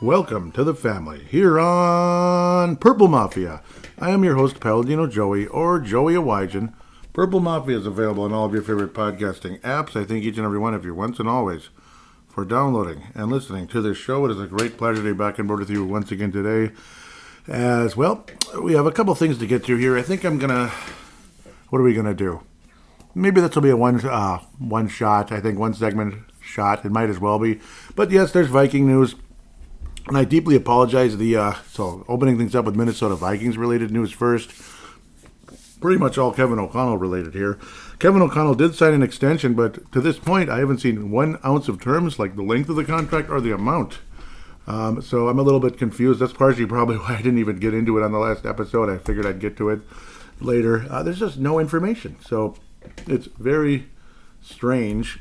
welcome to the family here on Purple Mafia. I am your host, Paladino Joey, or Joey Awajan. Purple Mafia is available on all of your favorite podcasting apps. I thank each and every one of you once and always for downloading and listening to this show. It is a great pleasure to be back on board with you once again today. As well, we have a couple things to get to here. I think what are we going to do? Maybe this will be a one shot. I think one segment shot. It might as well be. But yes, there's Viking news. And I deeply apologize. So opening things up with Minnesota Vikings related news first. Pretty much all Kevin O'Connell related here. Kevin O'Connell did sign an extension, but to this point, I haven't seen 1 ounce of terms, like the length of the contract or the amount. So I'm a little bit confused. That's partially probably why I didn't even get into it on the last episode. I figured I'd get to it later. There's just no information. So it's very strange.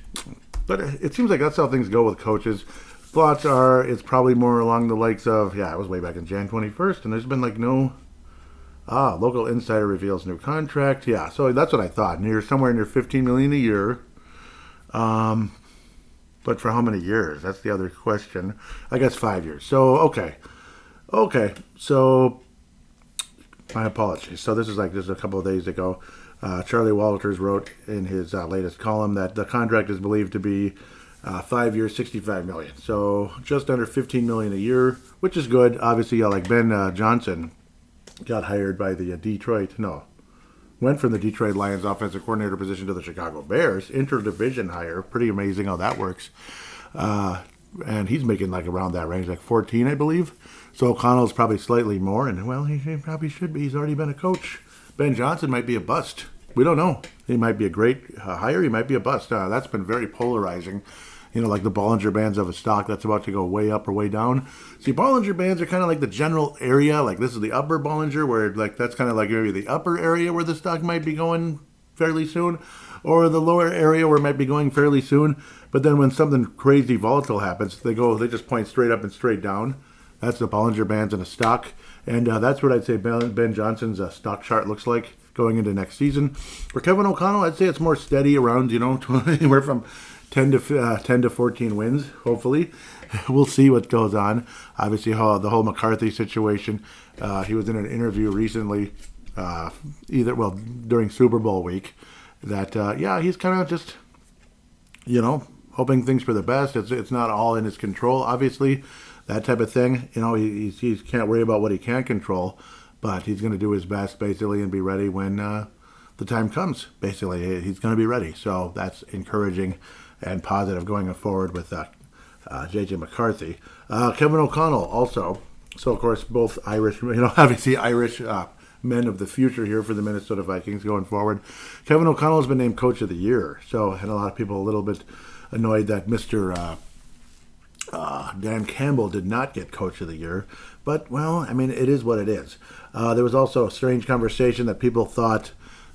But it seems like that's how things go with coaches. Thoughts are it's probably more along the likes of, it was way back in Jan 21st, and there's been no... local insider reveals new contract. Yeah, so that's what I thought. Somewhere near $15 million a year. But for how many years? That's the other question. I guess 5 years. So, okay. So, my apologies. So this is just a couple of days ago. Charlie Walters wrote in his latest column that the contract is believed to be 5 years, $65 million. So just under $15 million a year, which is good. Obviously, like Ben Johnson got hired by the went from the Detroit Lions offensive coordinator position to the Chicago Bears, interdivision hire. Pretty amazing how that works. And he's making around that range, 14, I believe. So O'Connell's probably slightly more, and he probably should be. He's already been a coach. Ben Johnson might be a bust. We don't know. He might be a great hire. He might be a bust. That's been very polarizing. Like the Bollinger Bands of a stock that's about to go way up or way down. See, Bollinger Bands are kind of like the general area. This is the upper Bollinger, where that's kind of maybe the upper area where the stock might be going fairly soon, or the lower area where it might be going fairly soon. But then when something crazy volatile happens, they just point straight up and straight down. That's the Bollinger Bands in a stock. And that's what I'd say Ben Johnson's stock chart looks like going into next season. For Kevin O'Connell, I'd say it's more steady around, anywhere from 10 to 14 wins, hopefully. We'll see what goes on. Obviously, the whole McCarthy situation. He was in an interview recently, during Super Bowl week, that, he's kind of just, hoping things for the best. It's not all in his control, obviously, that type of thing. He can't worry about what he can't control, but he's going to do his best, basically, and be ready when the time comes. Basically, he's going to be ready. So that's encouraging and positive going forward with J.J. McCarthy. Kevin O'Connell also. So, of course, both Irish, obviously Irish men of the future here for the Minnesota Vikings going forward. Kevin O'Connell has been named Coach of the Year. So, and a lot of people a little bit annoyed that Mr. Dan Campbell did not get Coach of the Year. But, it is what it is. There was also a strange conversation that people thought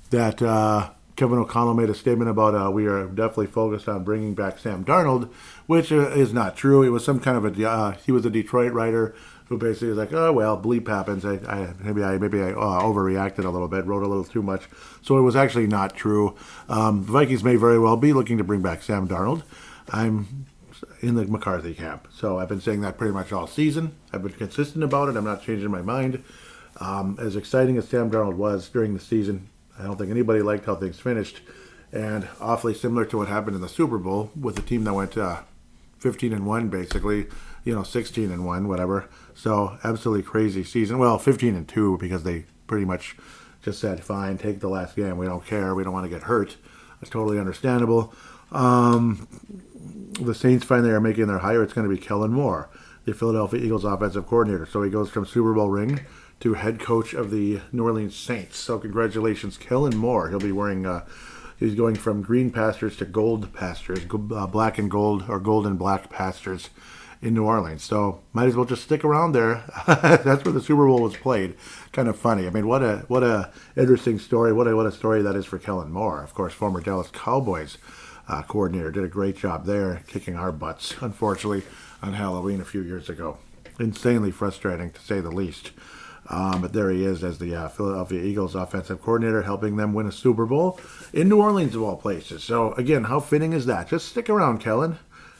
that Kevin O'Connell made a statement about we are definitely focused on bringing back Sam Darnold, which is not true. It was some kind of he was a Detroit writer who basically was like, oh, well, bleep happens. Maybe I overreacted a little bit, wrote a little too much. So it was actually not true. The Vikings may very well be looking to bring back Sam Darnold. I'm in the McCarthy camp. So I've been saying that pretty much all season. I've been consistent about it. I'm not changing my mind. As exciting as Sam Darnold was during the season, I don't think anybody liked how things finished. And awfully similar to what happened in the Super Bowl with a team that went 15-1, basically, 16-1, whatever. So absolutely crazy season. Well, 15-2 because they pretty much just said, fine, take the last game. We don't care. We don't want to get hurt. That's totally understandable. The Saints finally are making their hire. It's going to be Kellen Moore, the Philadelphia Eagles offensive coordinator. So he goes from Super Bowl ring to head coach of the New Orleans Saints. So congratulations, Kellen Moore. He'll be wearing, he's going from green pastures to gold pastures, black and gold or gold and black pastures in New Orleans. So might as well just stick around there. That's where the Super Bowl was played. Kind of funny. What a interesting story. What a story that is for Kellen Moore. Of course, former Dallas Cowboys coordinator, did a great job there, kicking our butts, unfortunately, on Halloween a few years ago. Insanely frustrating, to say the least. But there he is as the Philadelphia Eagles offensive coordinator, helping them win a Super Bowl in New Orleans, of all places. So, again, how fitting is that? Just stick around, Kellen,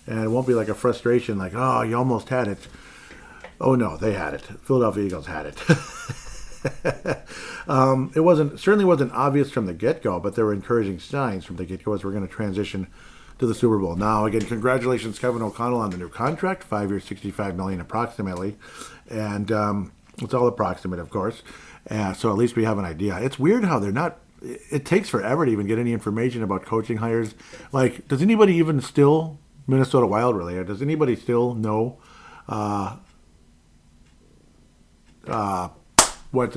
and it won't be like a frustration, like, oh, you almost had it. Oh no, they had it. Philadelphia Eagles had it. It certainly wasn't obvious from the get-go, but there were encouraging signs from the get-go as we're going to transition to the Super Bowl. Now, again, congratulations, Kevin O'Connell, on the new contract, 5 years, $65 million approximately, and it's all approximate, of course. So at least we have an idea. It's weird how they're not. It takes forever to even get any information about coaching hires. Like, does anybody even still Minnesota Wild related? Does anybody still know what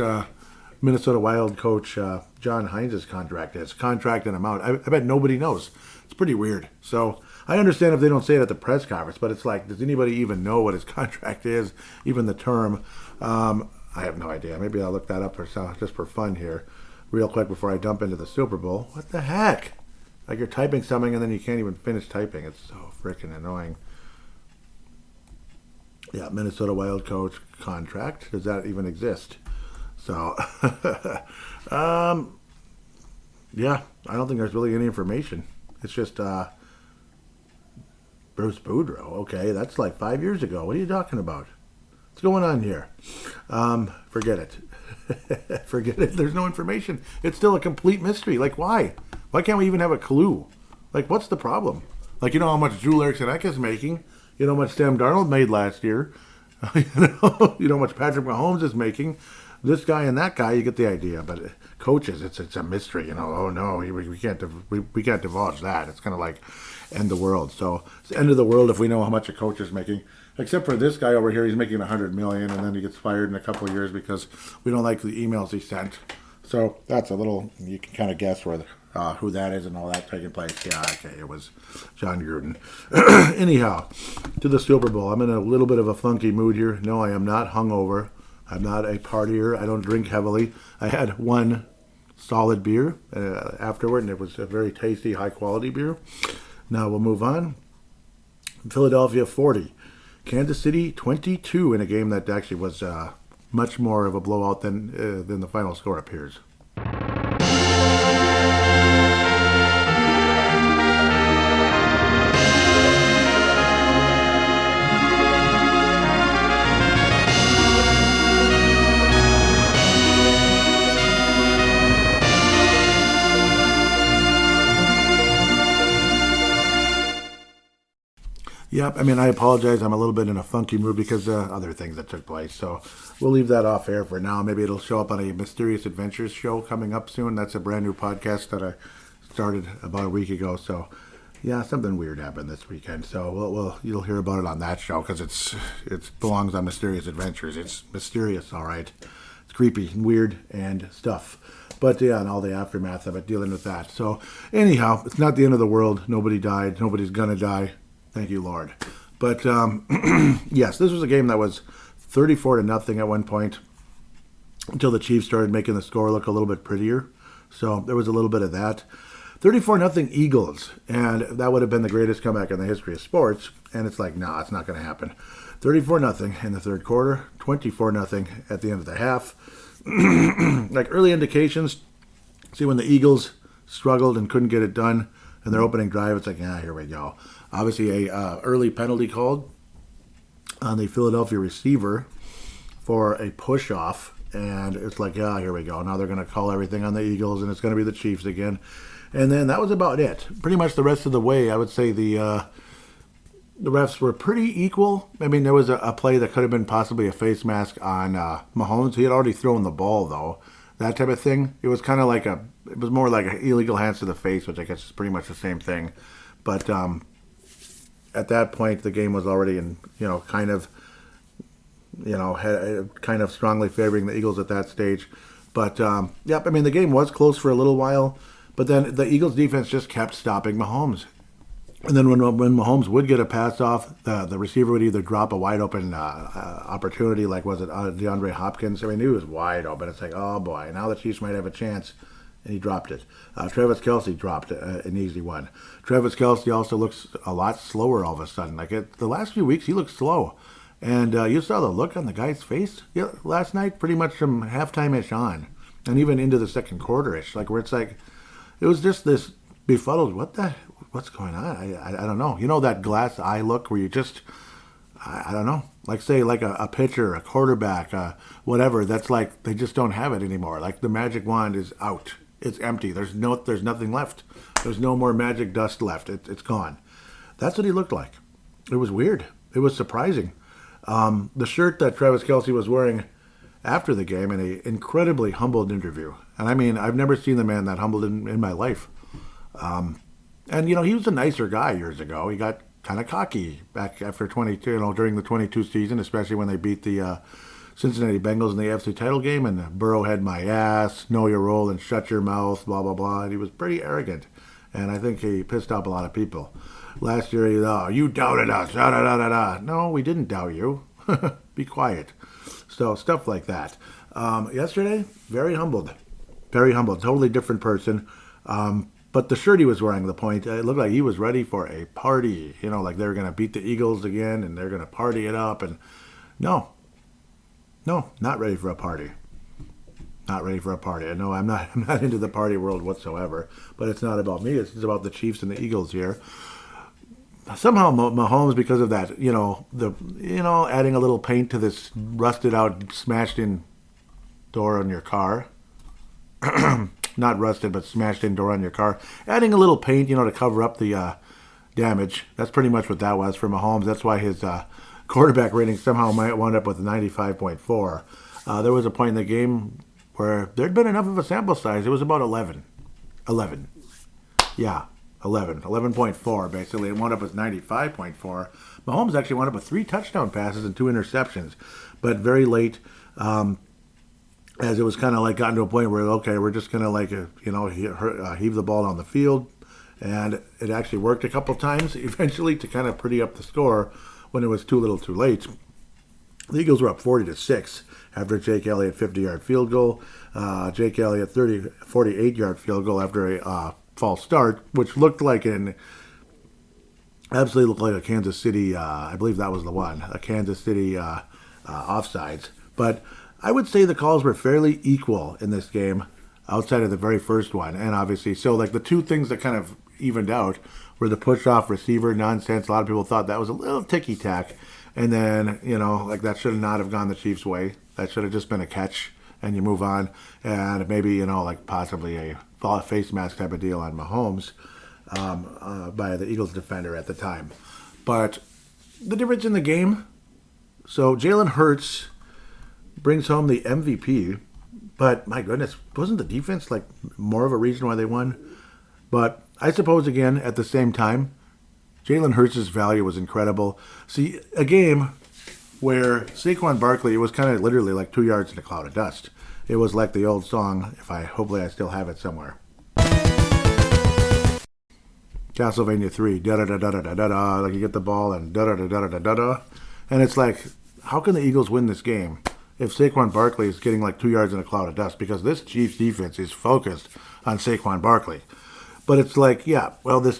Minnesota Wild coach John Hines' contract is? Contract and amount. I bet nobody knows. It's pretty weird. So I understand if they don't say it at the press conference, but it's like, does anybody even know what his contract is, even the term? I have no idea. Maybe I'll look that up just for fun here, real quick before I dump into the Super Bowl. What the heck? Like, you're typing something and then you can't even finish typing. It's so freaking annoying. Yeah, Minnesota Wild coach contract. Does that even exist? So, yeah, I don't think there's really any information. It's just Bruce Boudreau. Okay, that's like 5 years ago. What are you talking about? What's going on here? Forget it. Forget it. There's no information. It's still a complete mystery. Like, why? Why can't we even have a clue? Like, what's the problem? Like, you know how much Drew Erickson is making? You know how much Sam Darnold made last year? You know how much Patrick Mahomes is making? This guy and that guy, you get the idea. But coaches, it's a mystery. You know, oh no, we can't divulge that. It's kind of like end the world. So it's the end of the world if we know how much a coach is making. Except for this guy over here, he's making $100 million, and then he gets fired in a couple of years because we don't like the emails he sent. So that's a little. You can kind of guess where who that is and all that taking place. Yeah, okay, it was John Gruden. Anyhow, to the Super Bowl. I'm in a little bit of a funky mood here. No, I am not hungover. I'm not a partier. I don't drink heavily. I had one solid beer afterward, and it was a very tasty, high-quality beer. Now we'll move on. Philadelphia 40. Kansas City 22 in a game that actually was much more of a blowout than the final score appears. Yep, I mean, I apologize. I'm a little bit in a funky mood because other things that took place. So we'll leave that off air for now. Maybe it'll show up on a Mysterious Adventures show coming up soon. That's a brand new podcast that I started about a week ago. So, yeah, something weird happened this weekend. So you'll hear about it on that show because it belongs on Mysterious Adventures. It's mysterious, all right. It's creepy and weird and stuff. But, yeah, and all the aftermath of it, dealing with that. So, anyhow, it's not the end of the world. Nobody died. Nobody's going to die. Thank you, Lord. But, yes, this was a game that was 34-0 at one point until the Chiefs started making the score look a little bit prettier. So there was a little bit of that. 34-0 Eagles, and that would have been the greatest comeback in the history of sports. And it's like, nah, it's not going to happen. 34-0 in the third quarter, 24-0 at the end of the half. Like early indications, see when the Eagles struggled and couldn't get it done in their opening drive, it's like, here we go. Obviously, a early penalty called on the Philadelphia receiver for a push-off, and it's like, here we go. Now they're going to call everything on the Eagles, and it's going to be the Chiefs again. And then that was about it. Pretty much the rest of the way, I would say the refs were pretty equal. I mean, there was a play that could have been possibly a face mask on Mahomes. He had already thrown the ball, though. That type of thing. It was kind of like it was more like an illegal hands to the face, which I guess is pretty much the same thing. But at that point, the game was already kind of strongly favoring the Eagles at that stage. But, yep, I mean, the game was close for a little while. But then the Eagles defense just kept stopping Mahomes. And then when Mahomes would get a pass off, the receiver would either drop a wide open opportunity, like was it DeAndre Hopkins? I mean, he was wide open. It's like, oh boy, now the Chiefs might have a chance. And he dropped it. Travis Kelce dropped an easy one. Travis Kelce also looks a lot slower all of a sudden. Like the last few weeks, he looked slow. And you saw the look on the guy's face last night, pretty much from halftime-ish on. And even into the second quarter-ish, like where it's like, it was just this befuddled, what's going on? I don't know. You know that glass eye look where you just, I don't know. like say like a pitcher, a quarterback, whatever. That's like they just don't have it anymore. Like the magic wand is out. It's empty. There's nothing left. There's no more magic dust left. It's gone. That's what he looked like. It was weird. It was surprising. The shirt that Travis Kelce was wearing after the game in an incredibly humbled interview. And I mean, I've never seen the man that humbled in my life. And, he was a nicer guy years ago. He got kind of cocky back after 22, during the 22 season, especially when they beat the Cincinnati Bengals in the AFC title game. And Burrow had my ass, know your role and shut your mouth, blah, blah, blah. And he was pretty arrogant. And I think he pissed off a lot of people. Last year, you doubted us, da da da da da. No, we didn't doubt you. Be quiet. So stuff like that. Yesterday, very humbled. Very humbled. Totally different person. But the shirt he was wearing, it looked like he was ready for a party. Like they were going to beat the Eagles again and they're going to party it up. And no, not ready for a party. Not ready for a party. I know I'm not into the party world whatsoever. But it's not about me. It's about the Chiefs and the Eagles here. Somehow Mahomes, because of that, adding a little paint to this rusted out, smashed in door on your car. Not rusted, but smashed in door on your car. Adding a little paint, to cover up the damage. That's pretty much what that was for Mahomes. That's why his quarterback rating somehow might wound up with 95.4. There was a point in the game where there'd been enough of a sample size. It was about 11. Yeah. 11.4 basically. It wound up with 95.4. Mahomes actually wound up with 3 touchdown passes and 2 interceptions, but very late, as it was kind of like gotten to a point where, okay, we're just going to heave the ball down the field, and it actually worked a couple times eventually to kind of pretty up the score when it was too little too late. The Eagles were up 40-6 after Jake Elliott 50-yard field goal, Jake Elliott 48-yard field goal after a false start, which looked like absolutely looked like a Kansas City, I believe that was the one, a Kansas City offsides. But I would say the calls were fairly equal in this game outside of the very first one. And obviously, so like the two things that kind of evened out were the push-off receiver nonsense. A lot of people thought that was a little ticky-tack. And then, like that should not have gone the Chiefs' way. That should have just been a catch and you move on. And maybe, like possibly a face mask type of deal on Mahomes by the Eagles defender at the time. But the difference in the game, so Jalen Hurts brings home the MVP, but my goodness, wasn't the defense like more of a reason why they won? But I suppose, again, at the same time, Jalen Hurts' value was incredible. See, a game where Saquon Barkley, it was kind of literally like 2 yards in a cloud of dust. It was like the old song, hopefully I still have it somewhere. Castlevania 3, da-da-da-da-da-da-da, like you get the ball and da-da-da-da-da-da-da. And it's like, how can the Eagles win this game if Saquon Barkley is getting like 2 yards in a cloud of dust? Because this Chiefs defense is focused on Saquon Barkley. But it's like, yeah, well, this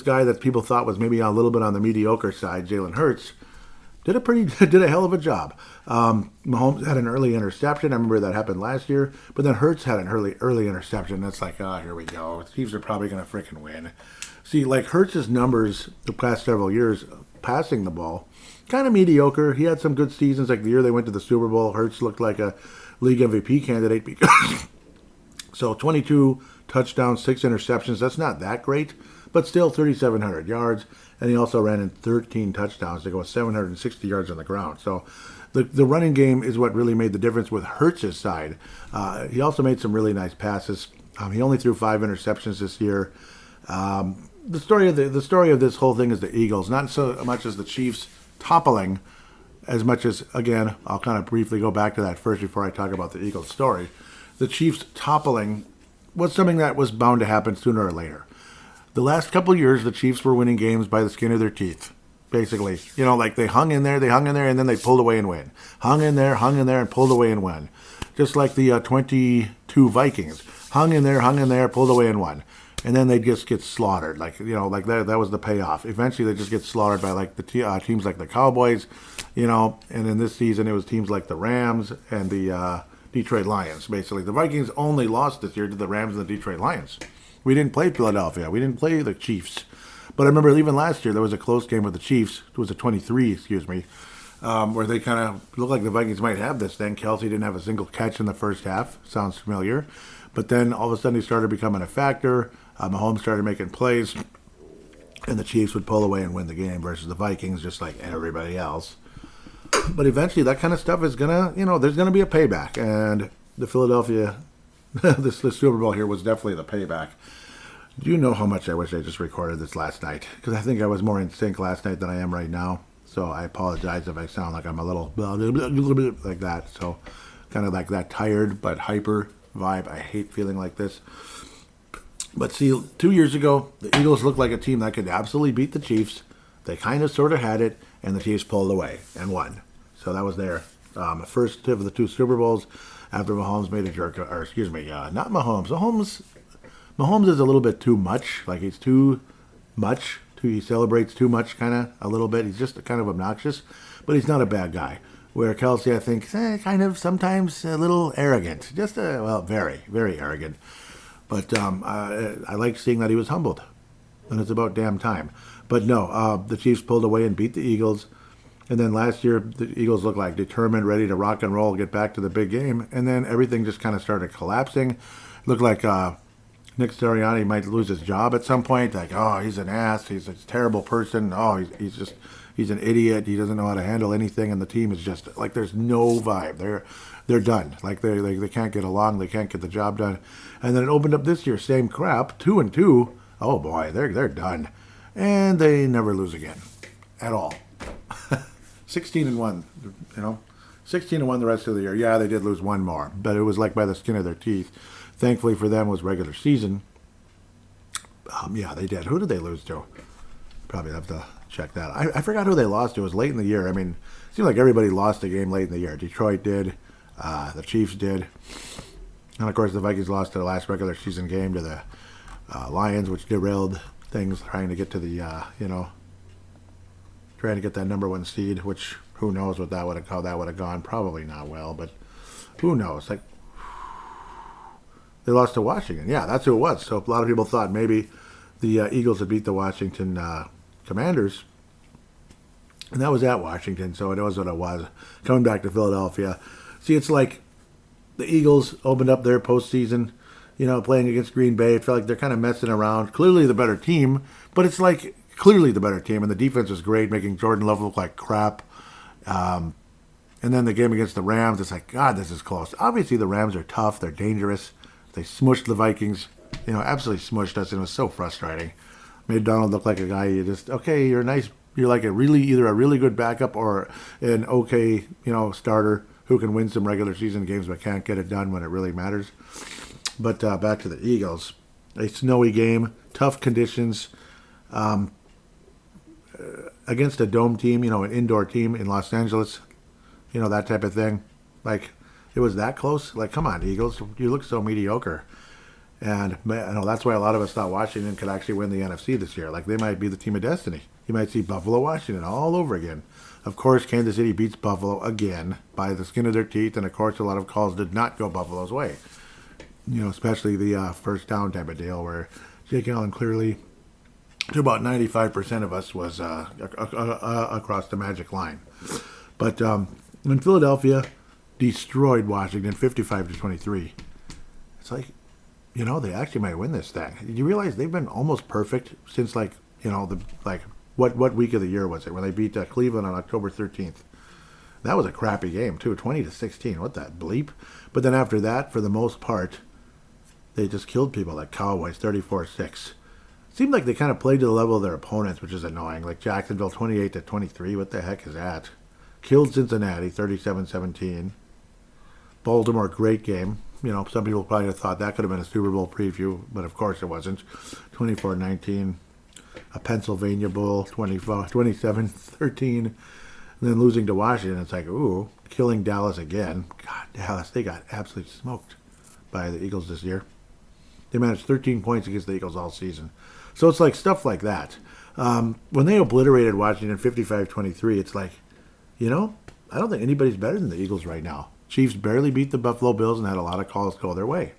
guy that people thought was maybe a little bit on the mediocre side, Jalen Hurts, did a hell of a job. Mahomes had an early interception. I remember that happened last year. But then Hurts had an early interception. That's like, here we go. The Chiefs are probably going to freaking win. See, like Hurts' numbers the past several years passing the ball, kind of mediocre. He had some good seasons. Like the year they went to the Super Bowl, Hurts looked like a league MVP candidate. So 22 touchdowns, 6 interceptions. That's not that great, but still 3,700 yards. And he also ran in 13 touchdowns to go 760 yards on the ground. So the running game is what really made the difference with Hurts' side. He also made some really nice passes. He only threw 5 interceptions this year. The story of this whole thing is the Eagles, not so much as the Chiefs toppling, as much as, again, I'll kind of briefly go back to that first before I talk about the Eagles story. The Chiefs toppling was something that was bound to happen sooner or later. The last couple of years, the Chiefs were winning games by the skin of their teeth, basically. Like they hung in there, and then they pulled away and win. Hung in there, and pulled away and win. Just like the 22 Vikings. Hung in there, pulled away and won. And then they just get slaughtered. Like that was the payoff. Eventually, they just get slaughtered by like the teams like the Cowboys, and in this season, it was teams like the Rams and the Detroit Lions, basically. The Vikings only lost this year to the Rams and the Detroit Lions. We didn't play Philadelphia. We didn't play the Chiefs. But I remember even last year there was a close game with the Chiefs. It was a 23, excuse me, where they kind of looked like the Vikings might have this thing. Kelsey didn't have a single catch in the first half. Sounds familiar. But then all of a sudden he started becoming a factor. Mahomes started making plays, and the Chiefs would pull away and win the game versus the Vikings, just like everybody else. But eventually that kind of stuff is going to, there's going to be a payback. And the Philadelphia, this Super Bowl here was definitely the payback. Do you know how much I wish I just recorded this last night? Because I think I was more in sync last night than I am right now. So I apologize if I sound like I'm a little like that. So kind of like that tired but hyper vibe. I hate feeling like this. But see, 2 years ago, the Eagles looked like a team that could absolutely beat the Chiefs. They kind of sort of had it, and the Chiefs pulled away and won. So that was their first of the two Super Bowls after Mahomes made a jerk, or excuse me, not Mahomes. Mahomes is a little bit too much. Like he's too much. He celebrates too much, kind of a little bit. He's just kind of obnoxious, but he's not a bad guy. Where Kelsey, I think, kind of sometimes a little arrogant. Just very, very arrogant. But I like seeing that he was humbled, and it's about damn time. But no, the Chiefs pulled away and beat the Eagles. And then last year, the Eagles looked like determined, ready to rock and roll, get back to the big game. And then everything just kind of started collapsing. Looked like Nick Sirianni might lose his job at some point. Like, oh, he's an ass. He's a terrible person. Oh, he's an idiot. He doesn't know how to handle anything. And the team is just like, there's no vibe. They're done. Like they can't get along. They can't get the job done. And then it opened up this year, same crap, 2-2. Oh boy, they're done. And they never lose again, at all. 16-1, 16-1 the rest of the year. Yeah, they did lose one more, but it was like by the skin of their teeth. Thankfully for them, it was regular season. Yeah, they did. Who did they lose to? Probably have to check that. I forgot who they lost to. It was late in the year. I mean, it seemed like everybody lost a game late in the year. Detroit did. The Chiefs did. And, of course, the Vikings lost their last regular season game to the Lions, which derailed things trying to get to the, trying to get that number one seed, which who knows how that would have gone. Probably not well, but who knows? Like, they lost to Washington. Yeah, that's who it was. So a lot of people thought maybe the Eagles had beat the Washington Commanders. And that was at Washington, so it was what it was. Coming back to Philadelphia. See, it's like the Eagles opened up their postseason, playing against Green Bay. It felt like they're kind of messing around. Clearly the better team, but it's like clearly the better team, and the defense was great, making Jordan Love look like crap. And then the game against the Rams, it's like, God, this is close. Obviously the Rams are tough. They're dangerous. They smushed the Vikings, absolutely smushed us, and it was so frustrating. Made Donald look like a guy you're nice. You're like either a really good backup or an okay, starter who can win some regular season games but can't get it done when it really matters. But back to the Eagles. A snowy game, tough conditions, against a dome team, an indoor team in Los Angeles, that type of thing. Like, it was that close. Like, come on, Eagles, you look so mediocre. And that's why a lot of us thought Washington could actually win the NFC this year. Like, they might be the team of destiny. You might see Buffalo, Washington all over again. Of course, Kansas City beats Buffalo again by the skin of their teeth, and of course, a lot of calls did not go Buffalo's way. Especially the first down type of deal where Jake Allen clearly, to about 95% of us, was across the magic line. But when Philadelphia destroyed Washington 55-23, it's like, they actually might win this thing. Did you realize they've been almost perfect since what week of the year was it when they beat Cleveland on October 13th? That was a crappy game too, 20-16. What that bleep? But then after that, for the most part, they just killed people like Cowboys 34-6. Seemed like they kind of played to the level of their opponents, which is annoying. Like Jacksonville 28-23. What the heck is that? Killed Cincinnati 37-17. Baltimore, great game. Some people probably have thought that could have been a Super Bowl preview, but of course it wasn't. 24-19. A Pennsylvania Bowl, 27-13. And then losing to Washington, it's like, ooh, killing Dallas again. God, Dallas, they got absolutely smoked by the Eagles this year. They managed 13 points against the Eagles all season. So it's like stuff like that. When they obliterated Washington 55-23, it's like, I don't think anybody's better than the Eagles right now. Chiefs barely beat the Buffalo Bills and had a lot of calls go their way.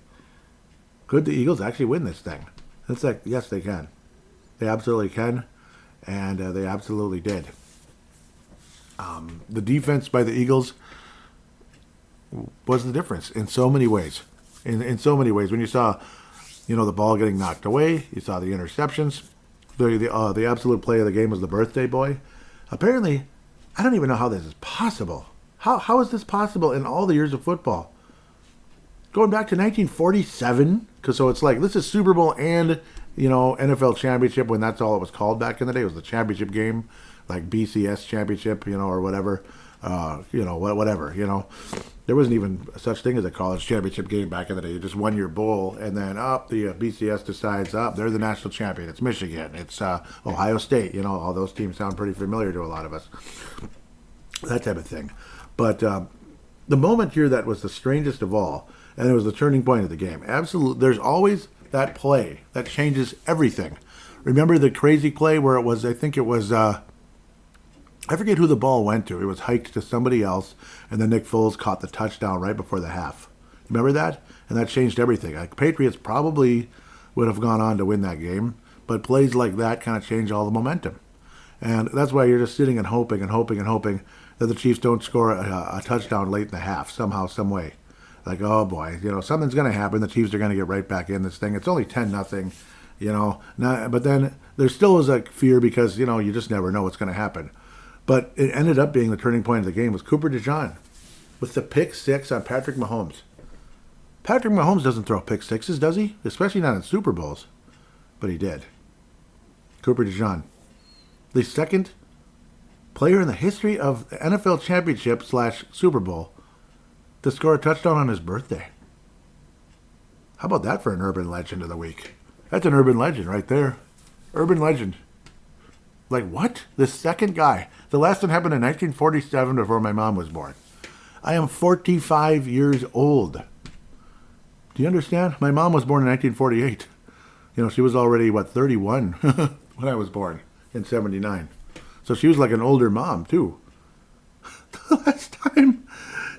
Could the Eagles actually win this thing? It's like, yes, they can. They absolutely can. And they absolutely did. The defense by the Eagles was the difference in so many ways. In so many ways. When you saw, the ball getting knocked away, you saw the interceptions. The absolute play of the game was the birthday boy. Apparently, I don't even know how this is possible. How is this possible in all the years of football? Going back to 1947, so it's like this is Super Bowl and NFL championship when that's all it was called back in the day. It was the championship game, like BCS championship, or whatever, whatever. There wasn't even such thing as a college championship game back in the day. You just won your bowl, and then the BCS decides they're the national champion. It's Michigan. It's Ohio State. All those teams sound pretty familiar to a lot of us. That type of thing. But the moment here that was the strangest of all, and it was the turning point of the game. Absolutely, there's always that play that changes everything. Remember the crazy play where it was? I think it was. I forget who the ball went to. It was hiked to somebody else, and then Nick Foles caught the touchdown right before the half. Remember that? And that changed everything. Like, Patriots probably would have gone on to win that game, but plays like that kind of change all the momentum. And that's why you're just sitting and hoping and hoping and hoping that the Chiefs don't score a touchdown late in the half somehow, some way. Like, oh boy, something's going to happen. The Chiefs are going to get right back in this thing. It's only 10-0, but then there still is a fear because, you just never know what's going to happen. But it ended up being the turning point of the game was Cooper DeJean with the pick six on Patrick Mahomes. Patrick Mahomes doesn't throw pick sixes, does he? Especially not in Super Bowls. But he did. Cooper DeJean, the second player in the history of the NFL championship / Super Bowl to score a touchdown on his birthday. How about that for an urban legend of the week? That's an urban legend right there. Urban legend. Like, what? The second guy. The last one happened in 1947 before my mom was born. I am 45 years old. Do you understand? My mom was born in 1948. She was already, 31 when I was born in 79. So she was like an older mom, too. The last time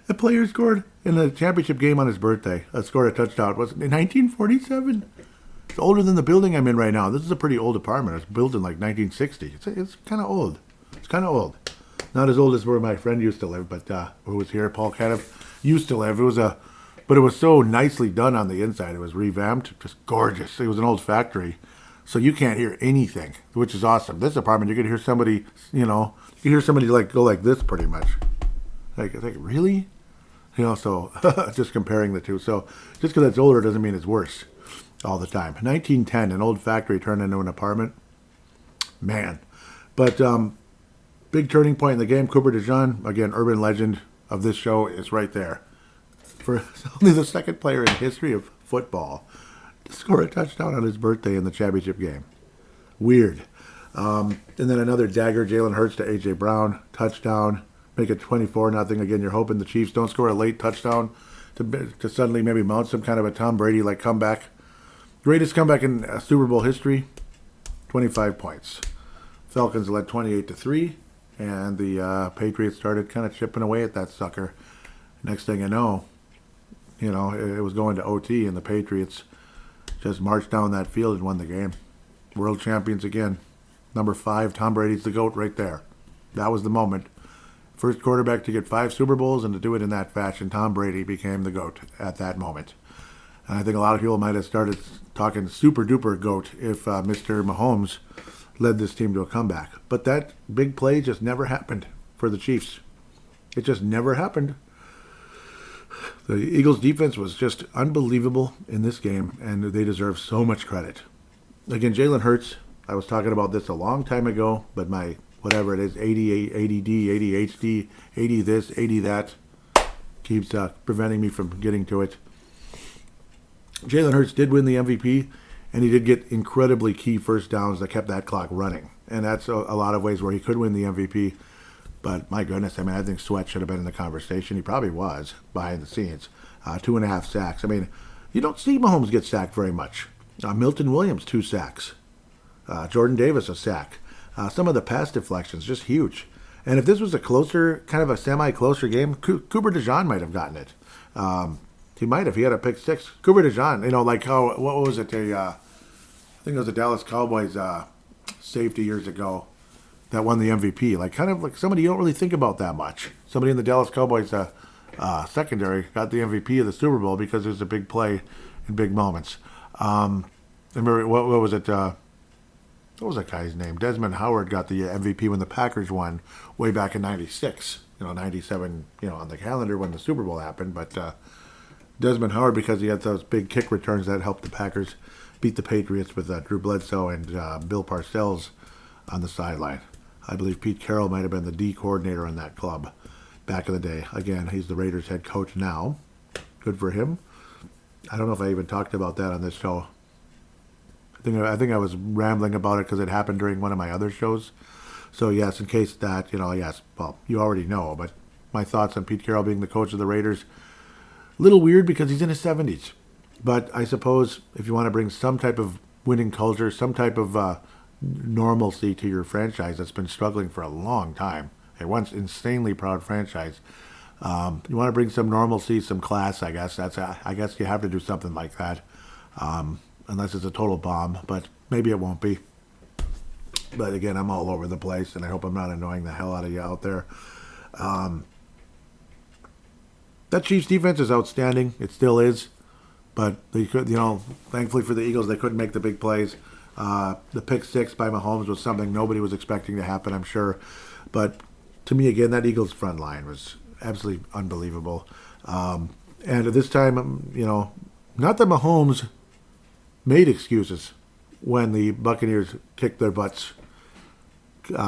the player scored in the championship game on his birthday, scored a touchdown, was in 1947. It's older than the building I'm in right now. This is a pretty old apartment. It was built in like 1960. It's kind of old. It's kind of old. Not as old as where my friend used to live, but who was here, Paul kind of used to live. But it was so nicely done on the inside. It was revamped, just gorgeous. It was an old factory, so you can't hear anything, which is awesome. This apartment, you could hear somebody, like go like this pretty much. Like really? So just comparing the two. So just because it's older doesn't mean it's worse all the time. 1910, an old factory turned into an apartment. Man. But big turning point in the game. Cooper DeJean, again, urban legend of this show, is right there. For only the second player in history of football to score a touchdown on his birthday in the championship game. Weird. And then another dagger, Jalen Hurts to A.J. Brown, touchdown. Make it 24-0. Again, you're hoping the Chiefs don't score a late touchdown to suddenly maybe mount some kind of a Tom Brady-like comeback. Greatest comeback in Super Bowl history, 25 points. Falcons led 28-3, and the Patriots started kind of chipping away at that sucker. Next thing you know, it was going to OT, and the Patriots just marched down that field and won the game. World champions again. Number 5, Tom Brady's the GOAT right there. That was the moment. First quarterback to get 5 Super Bowls and to do it in that fashion. Tom Brady became the GOAT at that moment. And I think a lot of people might have started talking super duper GOAT if Mr. Mahomes led this team to a comeback. But that big play just never happened for the Chiefs. It just never happened. The Eagles' defense was just unbelievable in this game, and they deserve so much credit. Again, Jalen Hurts, I was talking about this a long time ago, but my whatever it is, ADD, ADHD, 80 this, 80 that, keeps preventing me from getting to it. Jalen Hurts did win the MVP, and he did get incredibly key first downs that kept that clock running. And that's a lot of ways where he could win the MVP. But my goodness, I think Sweat should have been in the conversation. He probably was behind the scenes. 2.5 sacks. You don't see Mahomes get sacked very much. Milton Williams, 2 sacks. Jordan Davis, a sack. Some of the pass deflections, just huge. And if this was a closer, kind of a semi-closer game, Cooper DeJean might have gotten it. He might have. He had a pick 6. Cooper DeJean, like how, what was it? I think it was the Dallas Cowboys safety years ago. that won the MVP. Like kind of like somebody you don't really think about that much. Somebody in the Dallas Cowboys secondary got the MVP of the Super Bowl because it was a big play in big moments. Remember what was it? What was that guy's name? Desmond Howard got the MVP when the Packers won way back in '96. 97. On the calendar when the Super Bowl happened, but Desmond Howard, because he had those big kick returns that helped the Packers beat the Patriots with Drew Bledsoe and Bill Parcells on the sideline. I believe Pete Carroll might have been the D coordinator on that club back in the day. Again, he's the Raiders head coach now. Good for him. I don't know if I even talked about that on this show. I think I was rambling about it because it happened during one of my other shows. So yes, in case that, yes, well, you already know, but my thoughts on Pete Carroll being the coach of the Raiders, a little weird because he's in his 70s. But I suppose if you want to bring some type of winning culture, some type of normalcy to your franchise that's been struggling for a long time, a once insanely proud franchise, you want to bring some normalcy, some class, I guess. I guess you have to do something like that, unless it's a total bomb, but maybe it won't be. But again, I'm all over the place, and I hope I'm not annoying the hell out of you out there. That Chiefs defense is outstanding. It still is. But they could, thankfully for the Eagles, they couldn't make the big plays. The pick six by Mahomes was something nobody was expecting to happen, I'm sure. But to me, again, that Eagles front line was absolutely unbelievable. And at this time, not that Mahomes made excuses when the Buccaneers kicked their butts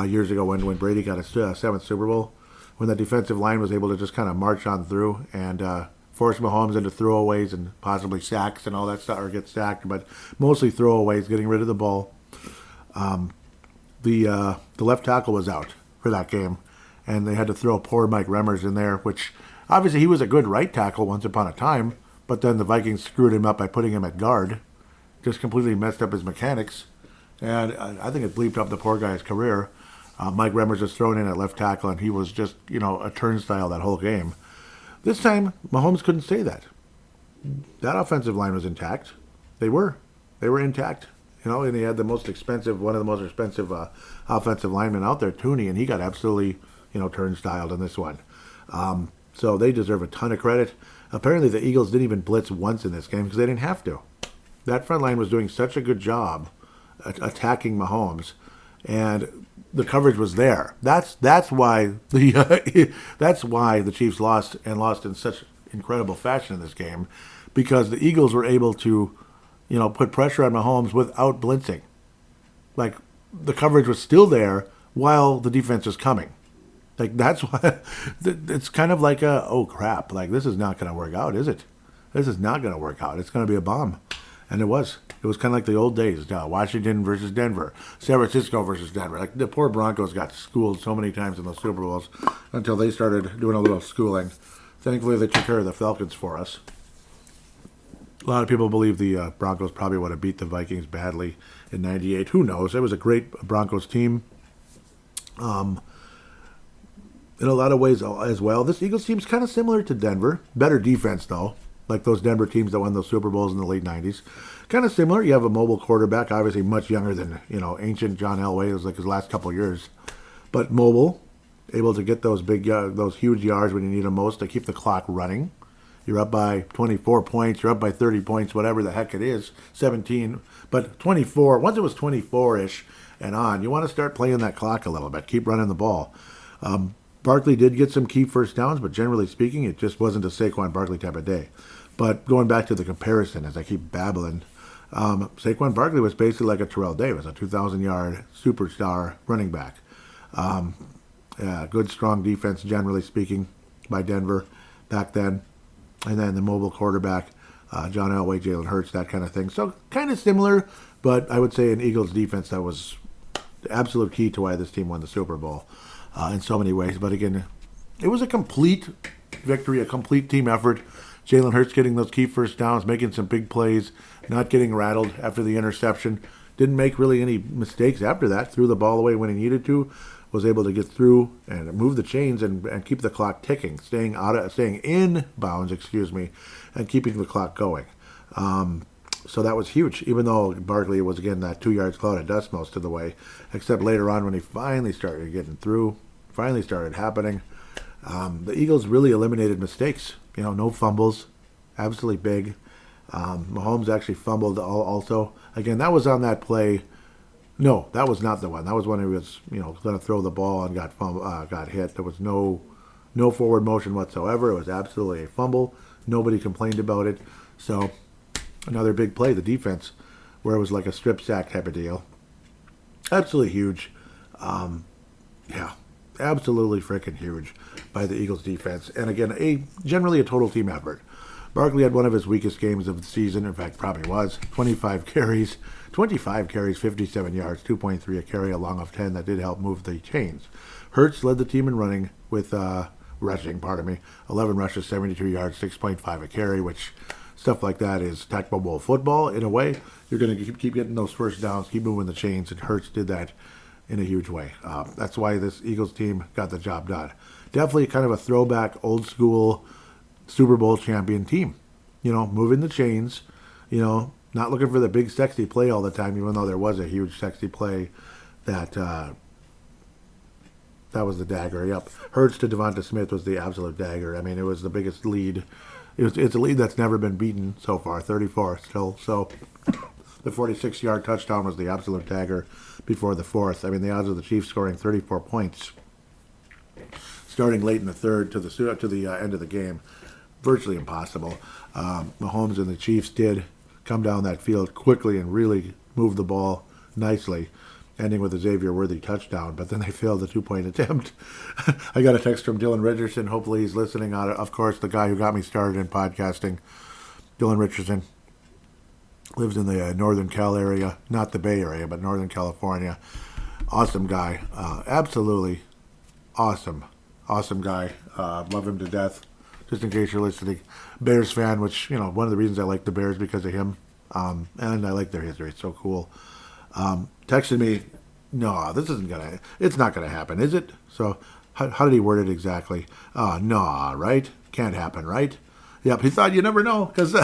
years ago when Brady got his seventh Super Bowl, when the defensive line was able to just kind of march on through and force Mahomes into throwaways and possibly sacks and all that stuff, or get sacked, but mostly throwaways, getting rid of the ball. The left tackle was out for that game, and they had to throw poor Mike Remmers in there, which obviously he was a good right tackle once upon a time, but then the Vikings screwed him up by putting him at guard, just completely messed up his mechanics, and I think it bleeped up the poor guy's career. Mike Remmers was thrown in at left tackle, and he was just, a turnstile that whole game. This time, Mahomes couldn't say that. That offensive line was intact. They were intact. And he had one of the most expensive offensive linemen out there, Tooney, and he got absolutely, turnstiled in this one. So they deserve a ton of credit. Apparently, the Eagles didn't even blitz once in this game because they didn't have to. That front line was doing such a good job attacking Mahomes, and the coverage was there. That's why the Chiefs lost in such incredible fashion in this game, because the Eagles were able to, put pressure on Mahomes without blitzing. Like, the coverage was still there while the defense was coming. Like, that's why it's kind of like oh crap, like this is not going to work out, is it? This is not going to work out. It's going to be a bomb. And it was. It was kind of like the old days. Washington versus Denver. San Francisco versus Denver. Like, the poor Broncos got schooled so many times in those Super Bowls until they started doing a little schooling. Thankfully, they took care of the Falcons for us. A lot of people believe the Broncos probably would have beat the Vikings badly in '98. Who knows? It was a great Broncos team. In a lot of ways as well. This Eagles team's kind of similar to Denver. Better defense, though. Like those Denver teams that won those Super Bowls in the late 90s. Kind of similar. You have a mobile quarterback, obviously much younger than, ancient John Elway. It was like his last couple of years. But mobile, able to get those those huge yards when you need them most to keep the clock running. You're up by 24 points, you're up by 30 points, whatever the heck it is, 17. But 24, once it was 24-ish and on, you want to start playing that clock a little bit. Keep running the ball. Barkley did get some key first downs, but generally speaking, it just wasn't a Saquon Barkley type of day. But going back to the comparison, as I keep babbling, Saquon Barkley was basically like a Terrell Davis, a 2,000-yard superstar running back. Good, strong defense, generally speaking, by Denver back then. And then the mobile quarterback, John Elway, Jalen Hurts, that kind of thing. So kind of similar, but I would say an Eagles defense that was the absolute key to why this team won the Super Bowl in so many ways. But again, it was a complete victory, a complete team effort. Jalen Hurts getting those key first downs, making some big plays, not getting rattled after the interception. Didn't make really any mistakes after that. Threw the ball away when he needed to. Was able to get through and move the chains and keep the clock ticking, staying in bounds, and keeping the clock going. So that was huge, even though Barkley was, again, that 2 yards cloud of dust most of the way, except later on when he finally started getting through, finally started happening. The Eagles really eliminated mistakes. No fumbles, absolutely big. Mahomes actually fumbled also. Again, that was on that play. No, that was not the one. That was when he was, going to throw the ball and got hit. There was no forward motion whatsoever. It was absolutely a fumble. Nobody complained about it. So another big play, the defense, where it was like a strip sack type of deal. Absolutely huge. Yeah, absolutely freaking huge by the Eagles defense. And again, generally a total team effort. Barkley had one of his weakest games of the season. In fact, probably was. 25 carries, 57 yards, 2.3 a carry, a long of 10. That did help move the chains. Hurts led the team in running with rushing, 11 rushes, 72 yards, 6.5 a carry, which stuff like that is Tecmo Bowl football in a way. You're going to keep getting those first downs, keep moving the chains, and Hurts did that in a huge way. That's why this Eagles team got the job done. Definitely kind of a throwback, old school Super Bowl champion team. Moving the chains, not looking for the big sexy play all the time, even though there was a huge sexy play that was the dagger. Yep. Hurts to Devonta Smith was the absolute dagger. I mean, it was the biggest lead. It's a lead that's never been beaten so far, 34 still. So the 46-yard touchdown was the absolute dagger before the fourth. I mean, the odds of the Chiefs scoring 34 points starting late in the third to the end of the game, virtually impossible. Mahomes and the Chiefs did come down that field quickly and really move the ball nicely, ending with a Xavier Worthy touchdown, but then they failed the 2-point attempt. I got a text from Dylan Richardson. Hopefully he's listening. Of course, the guy who got me started in podcasting, Dylan Richardson, lives in the Northern Cal area, not the Bay Area, but Northern California. Awesome guy. Absolutely awesome guy. Love him to death. Just in case you're listening. Bears fan, which, one of the reasons I like the Bears because of him. And I like their history. It's so cool. Texted me, no, it's not gonna happen, is it? So, how did he word it exactly? No, right? Can't happen, right? Yep, he thought you never know, because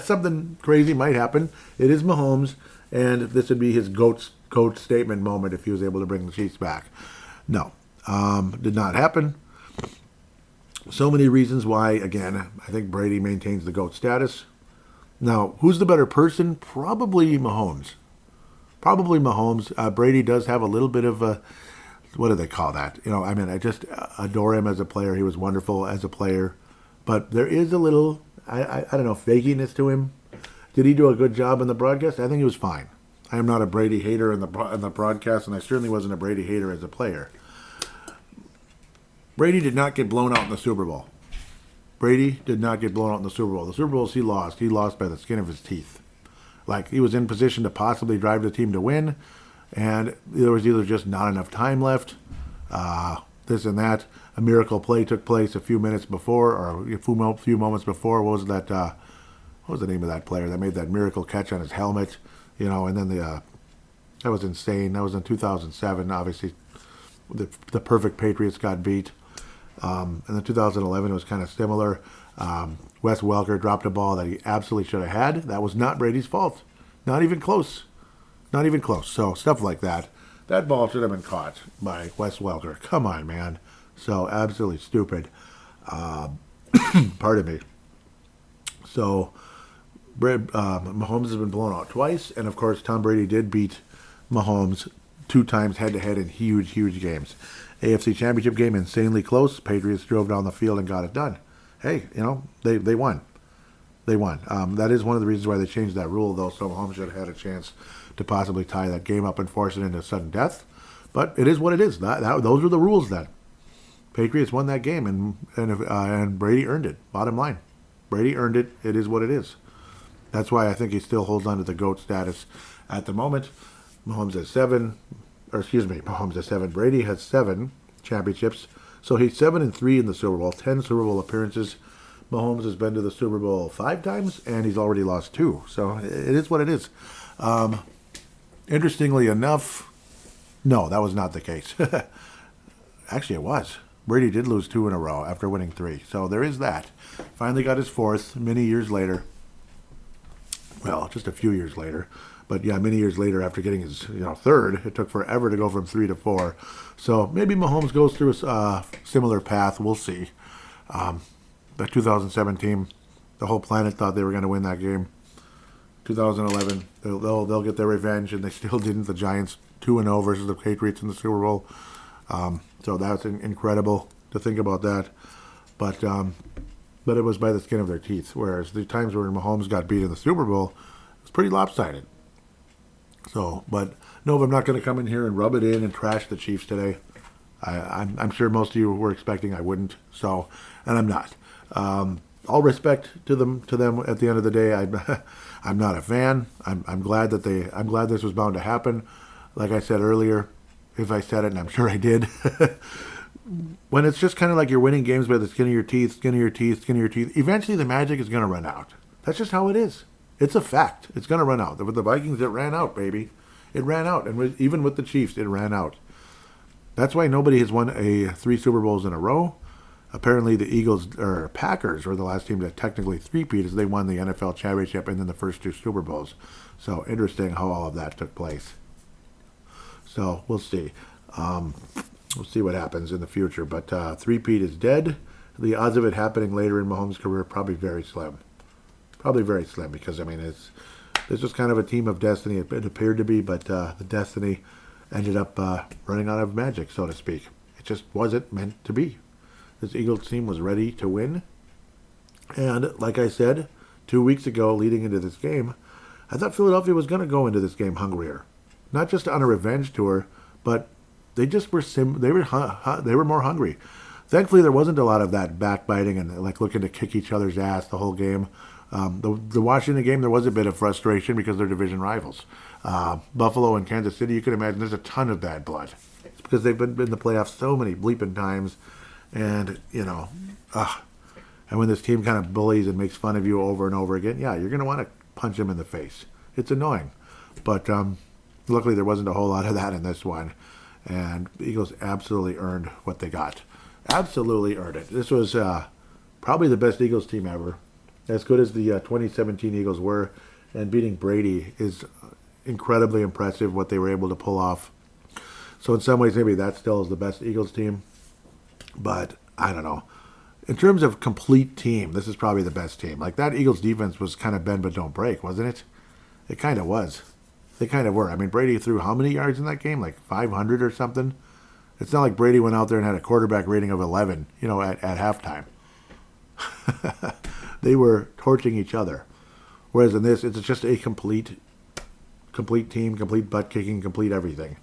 something crazy might happen. It is Mahomes, and this would be his GOAT statement moment if he was able to bring the Chiefs back. No, did not happen. So many reasons why, again, I think Brady maintains the GOAT status. Now, who's the better person? Probably Mahomes. Brady does have a little bit of a, what do they call that? I just adore him as a player. He was wonderful as a player. But there is a little, I don't know, fakiness to him. Did he do a good job in the broadcast? I think he was fine. I am not a Brady hater in the broadcast, and I certainly wasn't a Brady hater as a player. Brady did not get blown out in the Super Bowl. The Super Bowls he lost by the skin of his teeth. Like, he was in position to possibly drive the team to win, and there was either just not enough time left, this and that. A miracle play took place a few minutes before, or a few moments before. What was that? What was the name of that player that made that miracle catch on his helmet? And then that was insane. That was in 2007. Obviously, the perfect Patriots got beat. And then 2011 was kind of similar. Wes Welker dropped a ball that he absolutely should have had. That was not Brady's fault. Not even close. So stuff like that. That ball should have been caught by Wes Welker. Come on, man. So absolutely stupid. Pardon me. So Mahomes has been blown out twice. And, of course, Tom Brady did beat Mahomes 2 times head-to-head in huge, huge games. AFC Championship game, insanely close. Patriots drove down the field and got it done. Hey, they won. That is one of the reasons why they changed that rule, though, so Mahomes should have had a chance to possibly tie that game up and force it into sudden death. But it is what it is. Those were the rules then. Patriots won that game, and Brady earned it. Bottom line. Brady earned it. It is what it is. That's why I think he still holds on to the GOAT status at the moment. Mahomes has 7. Brady has 7 championships. So he's 7-3 in the Super Bowl, 10 Super Bowl appearances. Mahomes has been to the Super Bowl 5 times, and he's already lost 2. So it is what it is. Interestingly enough, no, that was not the case. Actually, it was. Brady did lose 2 in a row after winning 3. So there is that. Finally got his 4th many years later. Well, just a few years later. But yeah, many years later after getting his third, it took forever to go from 3 to 4. So maybe Mahomes goes through a similar path. We'll see. The 2017, the whole planet thought they were going to win that game. 2011, they'll get their revenge, and they still didn't. The Giants 2-0 versus the Patriots in the Super Bowl. So that's incredible to think about that. But it was by the skin of their teeth. Whereas the times where Mahomes got beat in the Super Bowl, it was pretty lopsided. So, but no, I'm not going to come in here and rub it in and trash the Chiefs today. I'm sure most of you were expecting I wouldn't. So, and I'm not. All respect to them. At the end of the day, I'm not a fan. I'm glad I'm glad this was bound to happen. Like I said earlier, if I said it, and I'm sure I did. When it's just kind of like you're winning games by the skin of your teeth, eventually the magic is going to run out. That's just how it is. It's a fact. It's going to run out. With the Vikings, it ran out, baby. It ran out. And even with the Chiefs, it ran out. That's why nobody has won 3 Super Bowls in a row. Apparently, the Packers were the last team to technically three-peat, as they won the NFL championship and then the first 2 Super Bowls. So interesting how all of that took place. So we'll see. We'll see what happens in the future. But three-peat is dead. The odds of it happening later in Mahomes' career are probably very slim. Probably very slim because, I mean, it's just kind of a team of destiny. It appeared to be, but the destiny ended up running out of magic, so to speak. It just wasn't meant to be. This Eagles team was ready to win. And like I said 2 weeks ago leading into this game, I thought Philadelphia was going to go into this game hungrier. Not just on a revenge tour, but they just were they were more hungry. Thankfully, there wasn't a lot of that backbiting and like looking to kick each other's ass the whole game. The Washington game, there was a bit of frustration because they're division rivals. Buffalo and Kansas City, you can imagine there's a ton of bad blood. It's because they've been in the playoffs so many bleeping times. And, and when this team kind of bullies and makes fun of you over and over again, yeah, you're going to want to punch them in the face. It's annoying. But luckily there wasn't a whole lot of that in this one. And the Eagles absolutely earned what they got. Absolutely earned it. This was probably the best Eagles team ever. As good as the 2017 Eagles were. And beating Brady is incredibly impressive what they were able to pull off. So in some ways, maybe that still is the best Eagles team. But I don't know. In terms of complete team, this is probably the best team. Like that Eagles defense was kind of bend but don't break, wasn't it? It kind of was. They kind of were. I mean, Brady threw how many yards in that game? Like 500 or something? It's not like Brady went out there and had a quarterback rating of 11, at halftime. They were torching each other. Whereas in this, it's just a complete team, complete butt kicking, complete everything.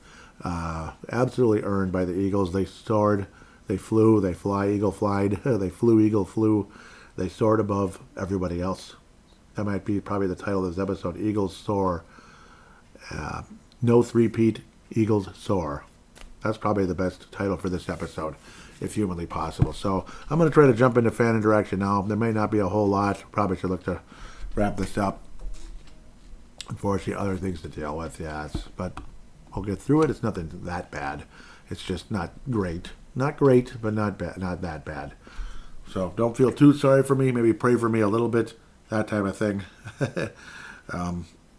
Absolutely earned by the Eagles. They soared. They flew, they fly, eagle flied, they flew, eagle flew, they soared above everybody else. That might be probably the title of this episode, Eagles Soar. No three-peat, Eagles Soar. That's probably the best title for this episode, if humanly possible. So I'm going to try to jump into fan interaction now. There may not be a whole lot. Probably should look to wrap this up. Unfortunately, other things to deal with, yes. But we'll get through it. It's nothing that bad. It's just not great. Not great, but not bad, not that bad. So don't feel too sorry for me. Maybe pray for me a little bit, that type of thing.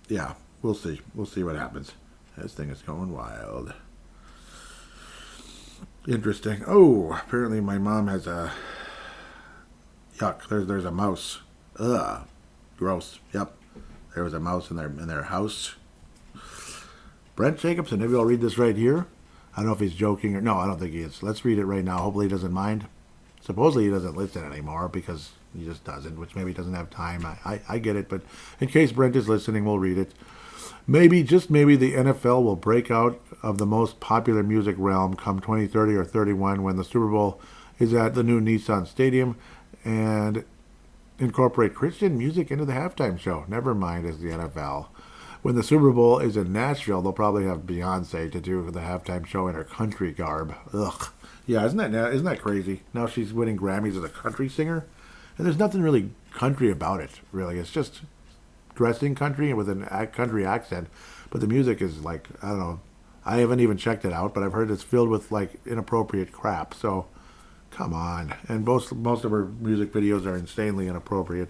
Yeah, we'll see. We'll see what happens. This thing is going wild. Interesting. Oh, apparently my mom has a... Yuck, there's a mouse. Ugh, gross. Yep, there was a mouse in their house. Brent Jacobson, maybe I'll read this right here. I don't know if he's joking or... No, I don't think he is. Let's read it right now. Hopefully he doesn't mind. Supposedly he doesn't listen anymore because he just doesn't, which maybe he doesn't have time. I get it, but in case Brent is listening, we'll read it. Maybe, just maybe, the NFL will break out of the most popular music realm come 2030 or 31 when the Super Bowl is at the new Nissan Stadium and incorporate Christian music into the halftime show. Never mind, as the NFL. When the Super Bowl is in Nashville, they'll probably have Beyonce to do the halftime show in her country garb. Ugh. Yeah, isn't that crazy? Now she's winning Grammys as a country singer, and there's nothing really country about it. Really, it's just dressing country and with a country accent. But the music is like, I don't know. I haven't even checked it out, but I've heard it's filled with like inappropriate crap. So, come on. And most of her music videos are insanely inappropriate.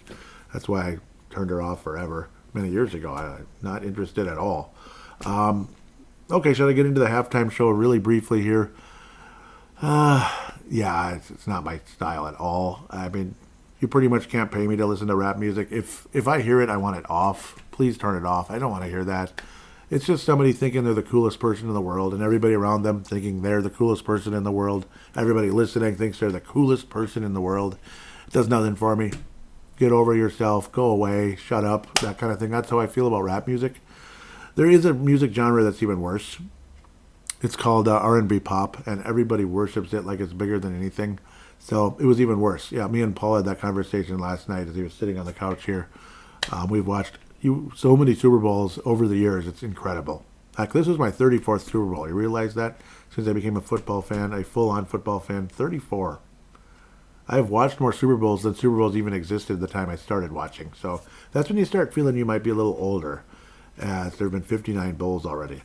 That's why I turned her off forever. many years ago. I'm not interested at all. Okay, should I get into the halftime show really briefly here? Yeah, it's not my style at all. I mean, you pretty much can't pay me to listen to rap music. If I hear it, I want it off. Please turn it off. I don't want to hear that. It's just somebody thinking they're the coolest person in the world, and everybody around them thinking they're the coolest person in the world. Everybody listening thinks they're the coolest person in the world. It does nothing for me. Get over yourself. Go away. Shut up. That kind of thing. That's how I feel about rap music. There is a music genre that's even worse. It's called R&B pop, and everybody worships it like it's bigger than anything. So it was even worse. Yeah, me and Paul had that conversation last night as he was sitting on the couch here. We've watched so many Super Bowls over the years. It's incredible. Heck, this was my 34th Super Bowl. You realize that? Since I became a football fan, a full-on football fan, 34. I have watched more Super Bowls than Super Bowls even existed the time I started watching. So that's when you start feeling you might be a little older. There have been 59 bowls already.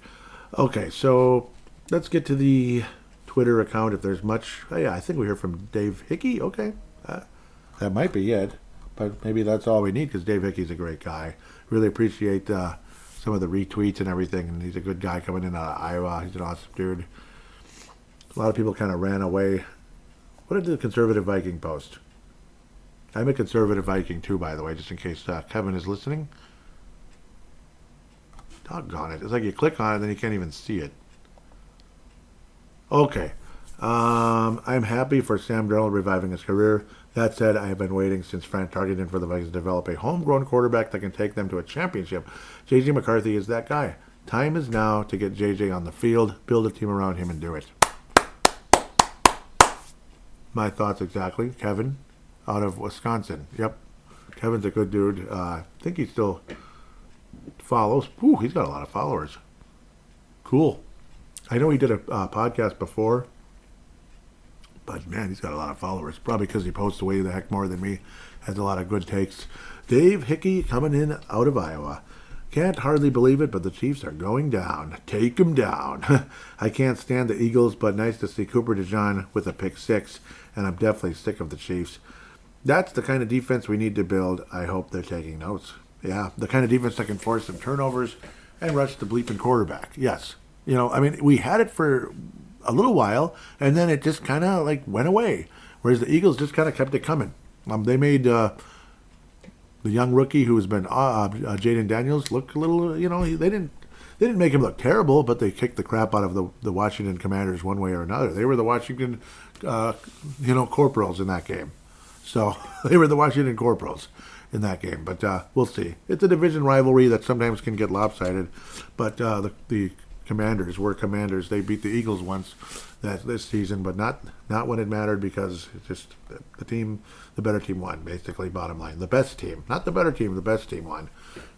Okay, so let's get to the Twitter account if there's much. Oh, yeah, I think we hear from Dave Hickey. Okay, that might be it. But maybe that's all we need because Dave Hickey's a great guy. Really appreciate some of the retweets and everything. And he's a good guy coming in out of Iowa. He's an awesome dude. A lot of people kind of ran away. What did the conservative Viking post? I'm a conservative Viking too, by the way, just in case Kevin is listening. Doggone it. It's like you click on it and then you can't even see it. Okay. I'm happy for Sam Darnold reviving his career. That said, I have been waiting since Frank Tarkenton for the Vikings to develop a homegrown quarterback that can take them to a championship. J.J. McCarthy is that guy. Time is now to get J.J. on the field, build a team around him, and do it. My thoughts exactly. Kevin, out of Wisconsin. Yep. Kevin's a good dude. I think he still follows. Ooh, he's got a lot of followers. Cool. I know he did a podcast before, but man, he's got a lot of followers. Probably because he posts way the heck more than me. Has a lot of good takes. Dave Hickey coming in out of Iowa. Can't hardly believe it, but the Chiefs are going down. Take them down. I can't stand the Eagles, but nice to see Cooper DeJean with a pick six, and I'm definitely sick of the Chiefs. That's the kind of defense we need to build. I hope they're taking notes. Yeah, the kind of defense that can force some turnovers and rush the bleeping quarterback. Yes. You know, I mean, we had it for a little while, and then it just kind of like went away. Whereas the Eagles just kind of kept it coming. They made the young rookie who has been Jaden Daniels look a little. You know, they didn't make him look terrible, but they kicked the crap out of the Washington Commanders one way or another. They were the Washington, corporals in that game. So they were the Washington Corporals in that game. But we'll see. It's a division rivalry that sometimes can get lopsided. But the Commanders were Commanders. They beat the Eagles once this season, but not when it mattered because it's just the better team won, basically, bottom line. The best team. Not the better team, the best team won.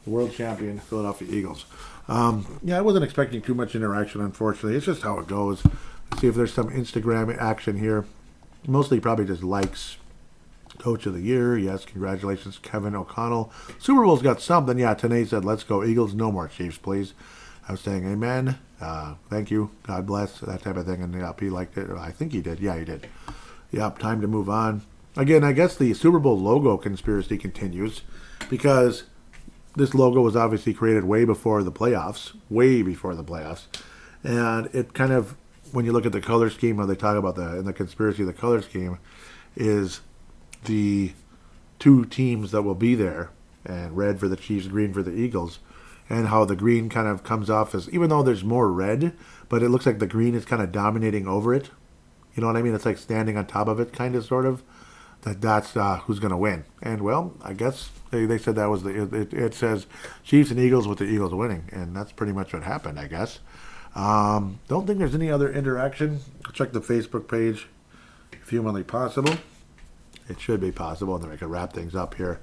The world champion, Philadelphia Eagles. I wasn't expecting too much interaction, unfortunately. It's just how it goes. Let's see if there's some Instagram action here. Mostly probably just likes. Coach of the Year, yes, congratulations, Kevin O'Connell. Super Bowl's got something. Yeah, Tanae said, let's go Eagles, no more Chiefs, please. I was saying amen, thank you, God bless, that type of thing, and he liked it. I think he did. Yeah, he did. Yep, time to move on. Again, I guess the Super Bowl logo conspiracy continues because this logo was obviously created way before the playoffs, and it kind of, when you look at the color scheme, when they talk about in the conspiracy of the color scheme, is the two teams that will be there, and red for the Chiefs, green for the Eagles, and how the green kind of comes off as, even though there's more red, but it looks like the green is kind of dominating over it. You know what I mean? It's like standing on top of it, kind of, sort of. That's who's going to win. And, well, I guess they said that was it says Chiefs and Eagles with the Eagles winning, and that's pretty much what happened, I guess. Don't think there's any other interaction. Check the Facebook page if humanly possible. It should be possible, and then we can wrap things up here.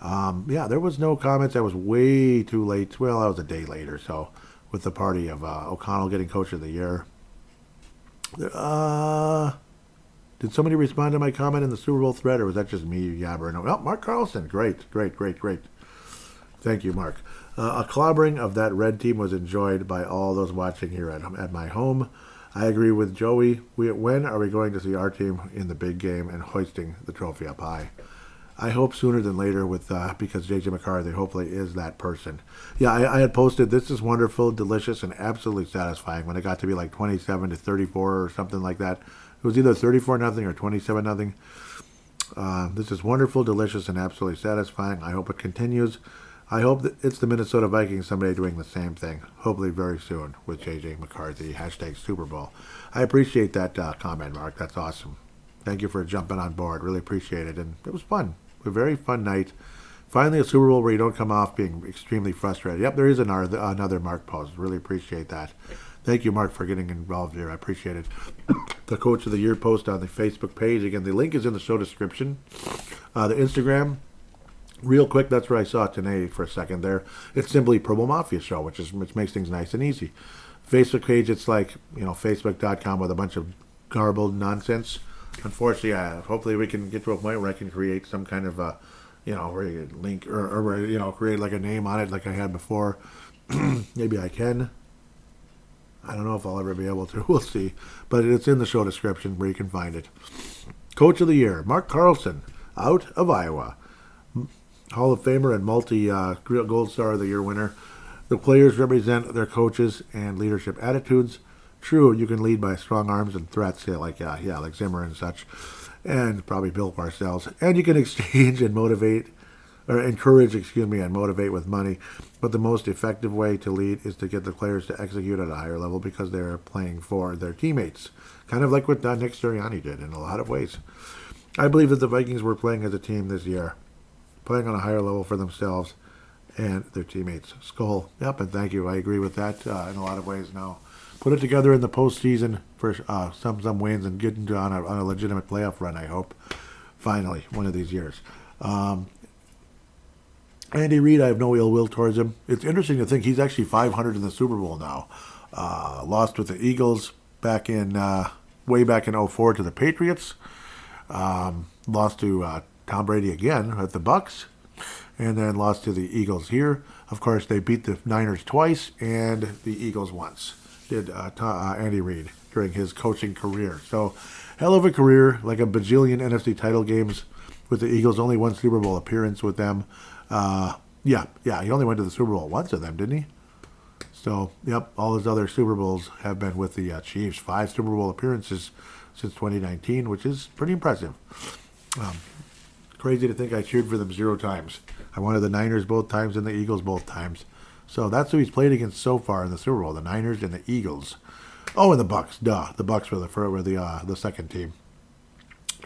There was no comments. I was way too late. Well, I was a day later, so with the party of O'Connell getting Coach of the Year. Did somebody respond to my comment in the Super Bowl thread, or was that just me yabbering? Oh, Mark Carlson. Great. Thank you, Mark. A clobbering of that red team was enjoyed by all those watching here at my home. I agree with Joey. When are we going to see our team in the big game and hoisting the trophy up high? I hope sooner than later with because J.J. McCarthy hopefully is that person. Yeah, I had posted, this is wonderful, delicious, and absolutely satisfying when it got to be like 27-34 or something like that. It was either 34-0 or 27-0. This is wonderful, delicious, and absolutely satisfying. I hope it continues. I hope that it's the Minnesota Vikings someday doing the same thing. Hopefully very soon with J.J. McCarthy, hashtag Super Bowl. I appreciate that comment, Mark. That's awesome. Thank you for jumping on board. Really appreciate it. And it was fun. A very fun night. Finally a Super Bowl where you don't come off being extremely frustrated. Yep, there is another Mark post. Really appreciate that. Thank you, Mark, for getting involved here. I appreciate it. The Coach of the Year post on the Facebook page. Again, the link is in the show description. The Instagram, real quick, that's where I saw it today for a second there. It's simply Promo Mafia Show, which makes things nice and easy. Facebook page, it's like, facebook.com with a bunch of garbled nonsense. Unfortunately, hopefully we can get to a point where I can create some kind of link or create like a name on it like I had before. Maybe I can. I don't know if I'll ever be able to. We'll see. But it's in the show description where you can find it. Coach of the Year, Mark Carlson, out of Iowa. Hall of Famer and multi-Gold Star of the Year winner. The players represent their coaches and leadership attitudes. True, you can lead by strong arms and threats, like Zimmer and such, and probably Bill Parcells. And you can exchange and encourage and motivate with money. But the most effective way to lead is to get the players to execute at a higher level because they're playing for their teammates. Kind of like what Nick Sirianni did in a lot of ways. I believe that the Vikings were playing as a team this year, playing on a higher level for themselves and their teammates. Skull, yep, and thank you. I agree with that in a lot of ways now. Put it together in the postseason for some wins and get into on a legitimate playoff run, I hope. Finally, one of these years. Andy Reid, I have no ill will towards him. It's interesting to think he's actually 500 in the Super Bowl now. Lost with the Eagles way back in 2004 to the Patriots. Lost to Tom Brady again at the Bucs. And then lost to the Eagles here. Of course, they beat the Niners twice and the Eagles once. Did Andy Reid during his coaching career. So, hell of a career, like a bajillion NFC title games with the Eagles. Only one Super Bowl appearance with them. He only went to the Super Bowl once with them, didn't he? So, yep, all his other Super Bowls have been with the Chiefs. 5 Super Bowl appearances since 2019, which is pretty impressive. Crazy to think I cheered for them 0 times. I wanted the Niners both times and the Eagles both times. So that's who he's played against so far in the Super Bowl, the Niners and the Eagles. Oh, and the Bucs, duh. The Bucs were the second team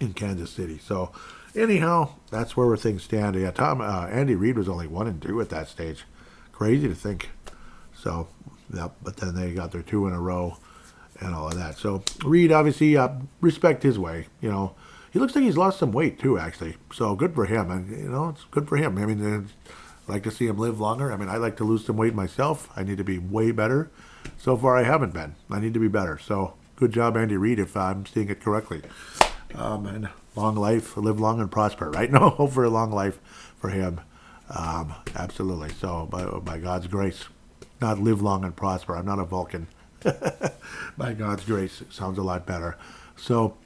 in Kansas City. So anyhow, that's where things stand. Yeah, Andy Reid was only 1-2 at that stage. Crazy to think. So, yeah, but then they got their 2 in a row and all of that. So Reid, obviously, respect his way. He looks like he's lost some weight too, actually. So good for him, and it's good for him. I mean, I like to see him live longer. I mean, I like to lose some weight myself. I need to be way better. So far, I haven't been. I need to be better. So good job, Andy Reid, if I'm seeing it correctly. And long life, live long and prosper, right? No, hope for a long life for him. Absolutely. So by God's grace, not live long and prosper. I'm not a Vulcan. By God's grace, it sounds a lot better. So,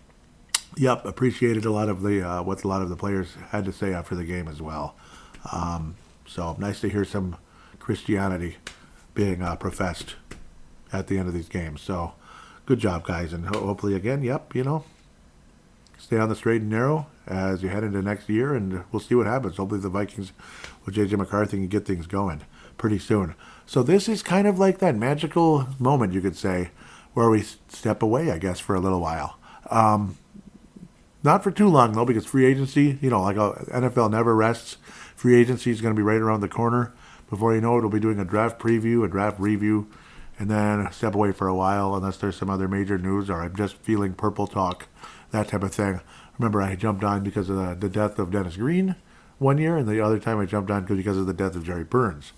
yep, appreciated a lot of what a lot of the players had to say after the game as well. So nice to hear some Christianity being professed at the end of these games. So good job, guys, and hopefully again, stay on the straight and narrow as you head into next year, and we'll see what happens. Hopefully the Vikings with J.J. McCarthy can get things going pretty soon. So this is kind of like that magical moment, you could say, where we step away, I guess, for a little while. Not for too long, though, because free agency, NFL never rests. Free agency is going to be right around the corner. Before you know it, we'll be doing a draft preview, a draft review, and then step away for a while unless there's some other major news or I'm just feeling purple talk, that type of thing. Remember, I jumped on because of the death of Dennis Green one year, and the other time I jumped on because of the death of Jerry Burns.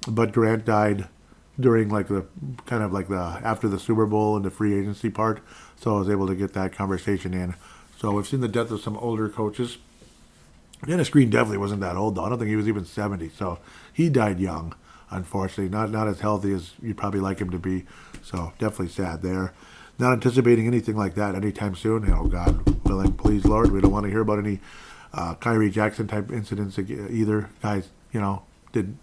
But Grant died during after the Super Bowl and the free agency part, so I was able to get that conversation in. So we've seen the death of some older coaches. Dennis Green definitely wasn't that old, though. I don't think he was even 70, so he died young, unfortunately. Not as healthy as you'd probably like him to be, so definitely sad there. Not anticipating anything like that anytime soon. God willing, please, Lord. We don't want to hear about any Kyrie Jackson type incidents either. Guys, did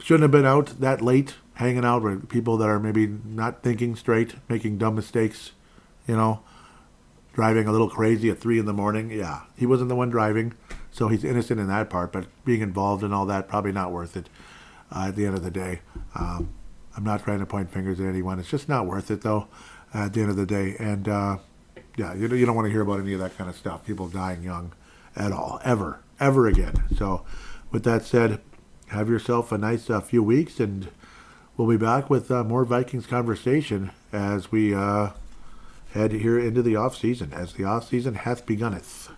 shouldn't have been out that late, hanging out with people that are maybe not thinking straight, making dumb mistakes, driving a little crazy at 3 a.m. Yeah, he wasn't the one driving, so he's innocent in that part, but being involved in all that, probably not worth it at the end of the day. I'm not trying to point fingers at anyone. It's just not worth it, though, at the end of the day. And, yeah, you don't want to hear about any of that kind of stuff, people dying young at all, ever again. So with that said, have yourself a nice few weeks, and we'll be back with more Vikings conversation as we head here into the off season, as the off season hath begunneth.